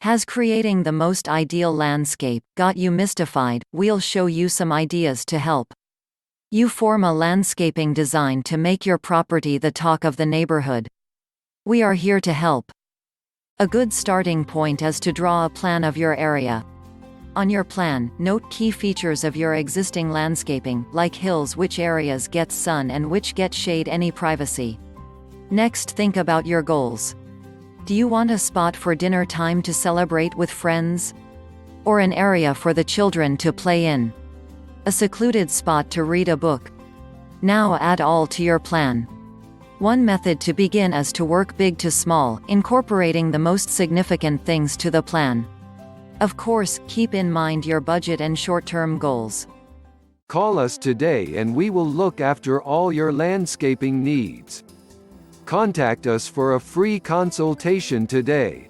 Has creating the most ideal landscape got you mystified? We'll show you some ideas to help you form a landscaping design to make your property the talk of the neighborhood. We are here to help. A good starting point is to draw a plan of your area. On your plan, note key features of your existing landscaping, like hills, which areas get sun and which get shade, any privacy. Next, think about your goals. Do you want a spot for dinner time to celebrate with friends? Or an area for the children to play in? A secluded spot to read a book? Now add all to your plan. One method to begin is to work big to small, incorporating the most significant things to the plan. Of course, keep in mind your budget and short-term goals. Call us today and we will look after all your landscaping needs. Contact us for a free consultation today.